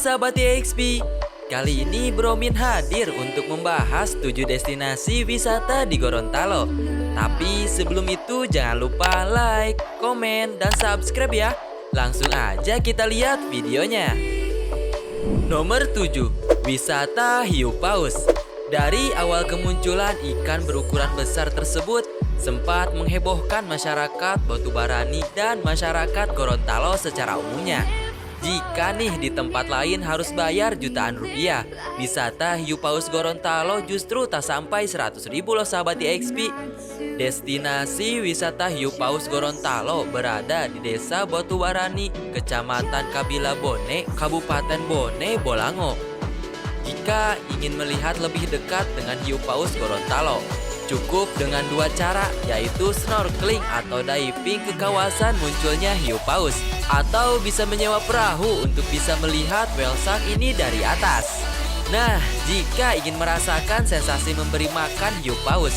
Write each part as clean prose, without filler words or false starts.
sahabat EXP, kali ini Bro Min hadir untuk membahas 7 destinasi wisata di Gorontalo. Tapi sebelum itu jangan lupa like, komen, dan subscribe ya. Langsung aja kita lihat videonya. Nomor 7, wisata hiu paus. Dari awal kemunculan ikan berukuran besar tersebut sempat menghebohkan masyarakat Batubarani dan masyarakat Gorontalo secara umumnya. Jika nih di tempat lain harus bayar jutaan rupiah, wisata hiu paus Gorontalo justru tak sampai 100.000 loh sahabat EXP. Destinasi wisata hiu paus Gorontalo berada di Desa Batubarani, Kecamatan Kabila Bone, Kabupaten Bone, Bolango. Jika ingin melihat lebih dekat dengan hiu paus Gorontalo, cukup dengan dua cara, yaitu snorkeling atau diving ke kawasan munculnya hiu paus, atau bisa menyewa perahu untuk bisa melihat whale shark ini dari atas. Nah, jika ingin merasakan sensasi memberi makan hiu paus,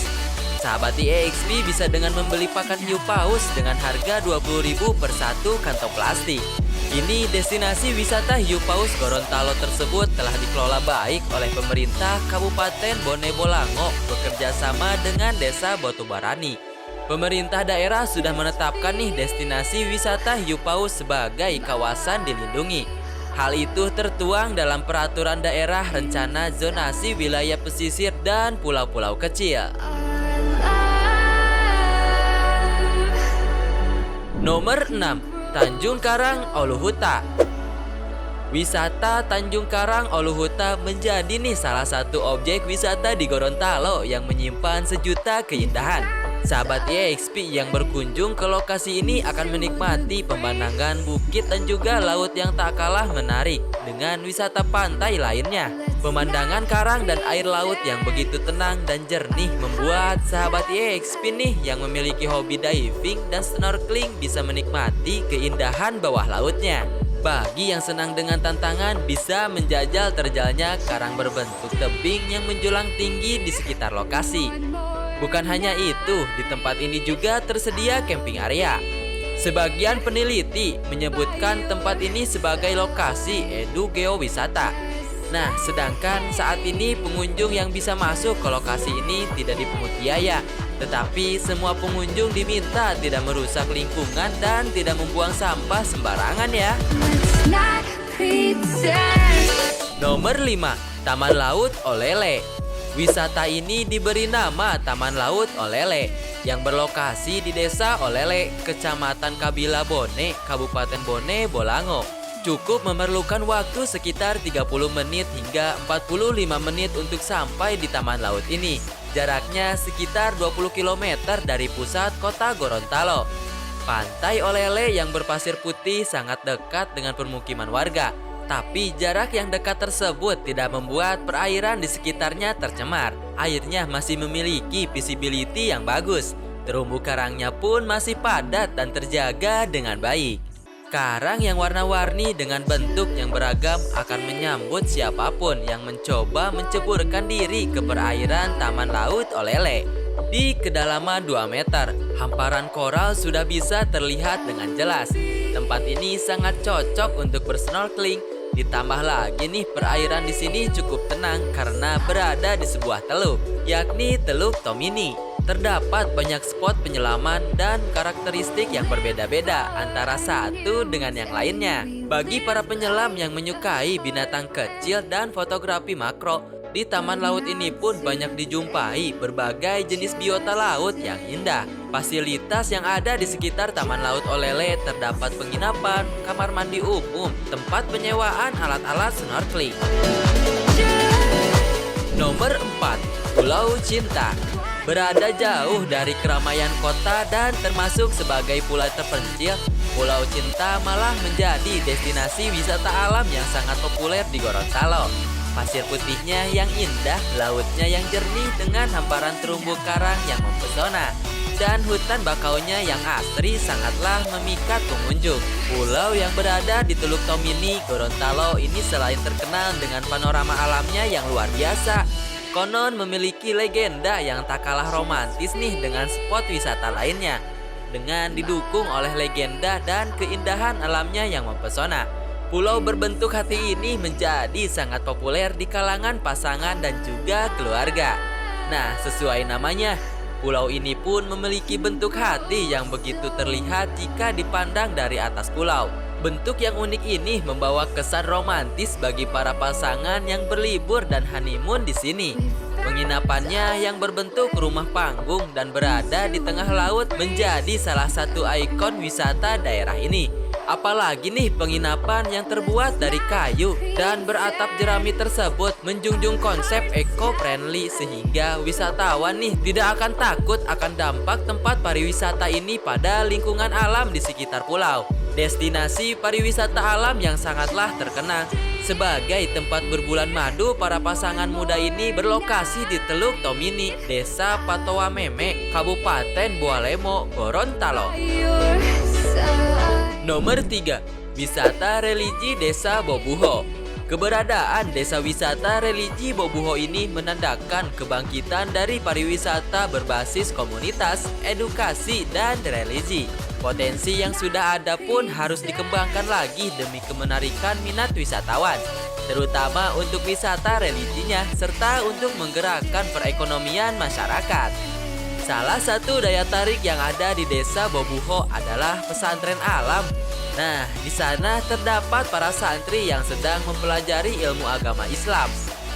sahabat EXP bisa dengan membeli pakan hiu paus dengan harga 20.000 per satu kantong plastik. Ini destinasi wisata hiu paus Gorontalo tersebut telah dikelola baik oleh pemerintah Kabupaten Bone Bolango bekerja sama dengan Desa Batubarani. Pemerintah daerah sudah menetapkan nih destinasi wisata hiu paus sebagai kawasan dilindungi. Hal itu tertuang dalam peraturan daerah rencana zonasi wilayah pesisir dan pulau-pulau kecil. Nomor 6, Tanjung Karang Oluhuta. Wisata Tanjung Karang Oluhuta menjadi nih salah satu objek wisata di Gorontalo yang menyimpan sejuta keindahan. Sahabat EXP yang berkunjung ke lokasi ini akan menikmati pemandangan bukit dan juga laut yang tak kalah menarik dengan wisata pantai lainnya. Pemandangan karang dan air laut yang begitu tenang dan jernih membuat sahabat EXP nih yang memiliki hobi diving dan snorkeling bisa menikmati keindahan bawah lautnya. Bagi yang senang dengan tantangan bisa menjajal terjalnya karang berbentuk tebing yang menjulang tinggi di sekitar lokasi. Bukan hanya itu, di tempat ini juga tersedia camping area. Sebagian peneliti menyebutkan tempat ini sebagai lokasi edu geowisata. Nah, sedangkan saat ini pengunjung yang bisa masuk ke lokasi ini tidak dipungut biaya, tetapi semua pengunjung diminta tidak merusak lingkungan dan tidak membuang sampah sembarangan ya. Nomor 5, Taman Laut Olele. Wisata ini diberi nama Taman Laut Olele yang berlokasi di Desa Olele, Kecamatan Kabila Bone, Kabupaten Bone, Bolango. Cukup memerlukan waktu sekitar 30 menit hingga 45 menit untuk sampai di Taman Laut ini. Jaraknya sekitar 20 km dari pusat kota Gorontalo. Pantai Olele yang berpasir putih sangat dekat dengan permukiman warga. Tapi jarak yang dekat tersebut tidak membuat perairan di sekitarnya tercemar. Airnya masih memiliki visibility yang bagus. Terumbu karangnya pun masih padat dan terjaga dengan baik. Karang yang warna-warni dengan bentuk yang beragam akan menyambut siapapun yang mencoba menceburkan diri ke perairan Taman Laut Olele. Di kedalaman 2 meter, hamparan koral sudah bisa terlihat dengan jelas. Tempat ini sangat cocok untuk bersnorkeling. Ditambah lagi nih perairan di sini cukup tenang karena berada di sebuah teluk, yakni Teluk Tomini. Terdapat banyak spot penyelaman dan karakteristik yang berbeda-beda antara satu dengan yang lainnya. Bagi para penyelam yang menyukai binatang kecil dan fotografi makro, di Taman Laut ini pun banyak dijumpai berbagai jenis biota laut yang indah. Fasilitas yang ada di sekitar Taman Laut Olele terdapat penginapan, kamar mandi umum, tempat penyewaan alat-alat snorkeling. Nomor 4, Pulau Cinta. Berada jauh dari keramaian kota dan termasuk sebagai pulau terpencil, Pulau Cinta malah menjadi destinasi wisata alam yang sangat populer di Gorontalo. Pasir putihnya yang indah, lautnya yang jernih dengan hamparan terumbu karang yang mempesona, dan hutan bakaunya yang asri sangatlah memikat pengunjung. Pulau yang berada di Teluk Tomini, Gorontalo ini selain terkenal dengan panorama alamnya yang luar biasa, konon memiliki legenda yang tak kalah romantis nih dengan spot wisata lainnya. Dengan didukung oleh legenda dan keindahan alamnya yang mempesona, Pulau berbentuk hati ini menjadi sangat populer di kalangan pasangan dan juga keluarga. Nah, sesuai namanya, pulau ini pun memiliki bentuk hati yang begitu terlihat jika dipandang dari atas pulau. Bentuk yang unik ini membawa kesan romantis bagi para pasangan yang berlibur dan honeymoon di sini. Penginapannya yang berbentuk rumah panggung dan berada di tengah laut menjadi salah satu ikon wisata daerah ini. Apalagi nih penginapan yang terbuat dari kayu dan beratap jerami tersebut menjunjung konsep eco-friendly sehingga wisatawan nih tidak akan takut akan dampak tempat pariwisata ini pada lingkungan alam di sekitar pulau. Destinasi pariwisata alam yang sangatlah terkenal sebagai tempat berbulan madu para pasangan muda ini berlokasi di Teluk Tomini, Desa Patoa Meme, Kabupaten Bualemo, Gorontalo. Nomor 3, wisata religi Desa Bobuho. Keberadaan desa wisata religi Bobuho ini menandakan kebangkitan dari pariwisata berbasis komunitas, edukasi, dan religi. Potensi yang sudah ada pun harus dikembangkan lagi demi kemenarikan minat wisatawan, terutama untuk wisata religinya serta untuk menggerakkan perekonomian masyarakat. Salah satu daya tarik yang ada di Desa Bobuho adalah pesantren alam. Nah, di sana terdapat para santri yang sedang mempelajari ilmu agama Islam.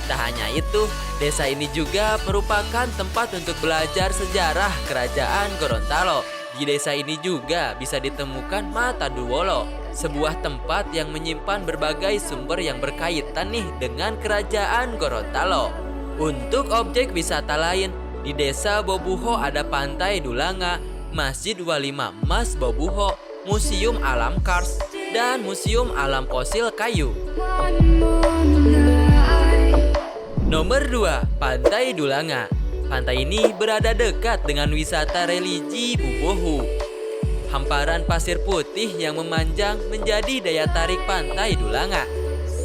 Tak hanya itu, desa ini juga merupakan tempat untuk belajar sejarah Kerajaan Gorontalo. Di desa ini juga bisa ditemukan Mata Duwolo, sebuah tempat yang menyimpan berbagai sumber yang berkaitan nih dengan Kerajaan Gorontalo. Untuk objek wisata lain, di Desa Bobuho ada Pantai Dulanga, Masjid Walima Mas Bobuho, Museum Alam Kars, dan Museum Alam Fosil Kayu. Nomor 2, Pantai Dulanga. Pantai ini berada dekat dengan wisata religi Bubohu. Hamparan pasir putih yang memanjang menjadi daya tarik Pantai Dulanga.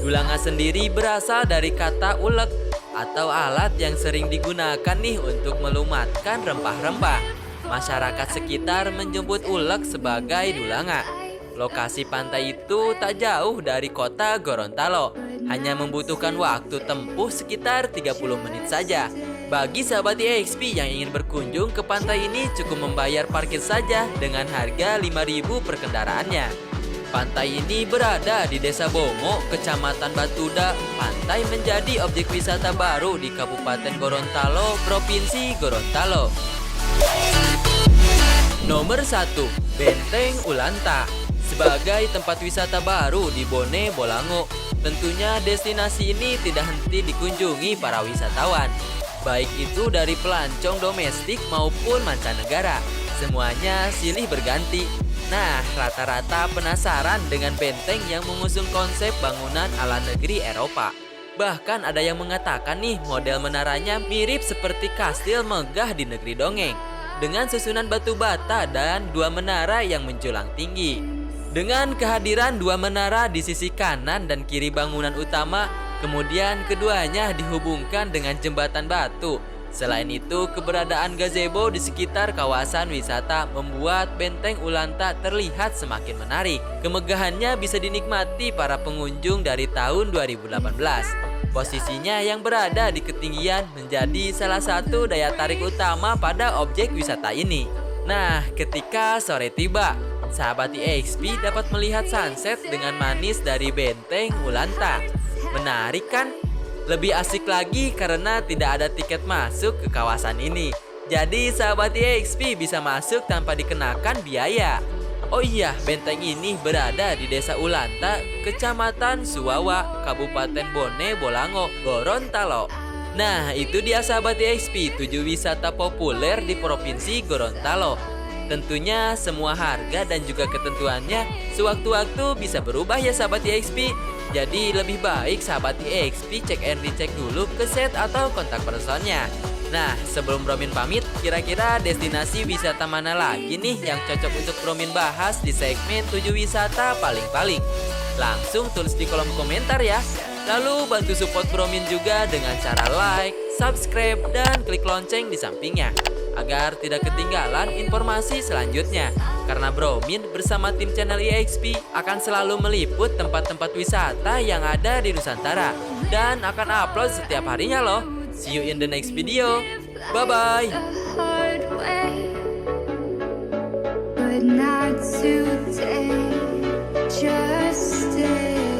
Dulanga sendiri berasal dari kata ulek atau alat yang sering digunakan nih untuk melumatkan rempah-rempah. Masyarakat sekitar menjemput ulek sebagai dulanga. Lokasi pantai itu tak jauh dari kota Gorontalo, hanya membutuhkan waktu tempuh sekitar 30 menit saja. Bagi sahabat EXP yang ingin berkunjung ke pantai ini cukup membayar parkir saja dengan harga 5.000 per kendaraannya. Pantai ini berada di Desa Bongo, Kecamatan Batuda. Pantai menjadi objek wisata baru di Kabupaten Gorontalo, Provinsi Gorontalo. Nomor 1, Benteng Ulanta. Sebagai tempat wisata baru di Bone Bolango, tentunya destinasi ini tidak henti dikunjungi para wisatawan, baik itu dari pelancong domestik maupun mancanegara. Semuanya silih berganti. Nah, rata-rata penasaran dengan benteng yang mengusung konsep bangunan ala negeri Eropa. Bahkan ada yang mengatakan nih model menaranya mirip seperti kastil megah di negeri dongeng, dengan susunan batu bata dan 2 menara yang menjulang tinggi. Dengan kehadiran 2 menara di sisi kanan dan kiri bangunan utama, kemudian keduanya dihubungkan dengan jembatan batu. Selain itu, keberadaan gazebo di sekitar kawasan wisata membuat Benteng Ulanta terlihat semakin menarik. Kemegahannya bisa dinikmati para pengunjung dari tahun 2018. Posisinya yang berada di ketinggian menjadi salah satu daya tarik utama pada objek wisata ini. Nah, ketika sore tiba, sahabat EXP dapat melihat sunset dengan manis dari Benteng Ulanta. Menarik kan? Lebih asik lagi karena tidak ada tiket masuk ke kawasan ini. Jadi sahabat EXP bisa masuk tanpa dikenakan biaya. Oh iya, benteng ini berada di Desa Ulanta, Kecamatan Suwawa, Kabupaten Bone Bolango, Gorontalo. Nah, itu dia sahabat EXP, 7 wisata populer di Provinsi Gorontalo. Tentunya semua harga dan juga ketentuannya sewaktu-waktu bisa berubah ya sahabat EXP. Jadi lebih baik sahabat EXP cek and recheck dulu ke set atau kontak personnya. Nah, sebelum Bromin pamit, kira-kira destinasi wisata mana lagi nih yang cocok untuk Bromin bahas di segmen 7 wisata paling-paling? Langsung tulis di kolom komentar ya. Lalu bantu support Bromin juga dengan cara like, subscribe, dan klik lonceng di sampingnya. agar tidak ketinggalan informasi selanjutnya. Karena Bro Min bersama tim channel EXP akan selalu meliput tempat-tempat wisata yang ada di Nusantara dan akan upload setiap harinya loh. See you in the next video. Bye-bye. But not today, just stay.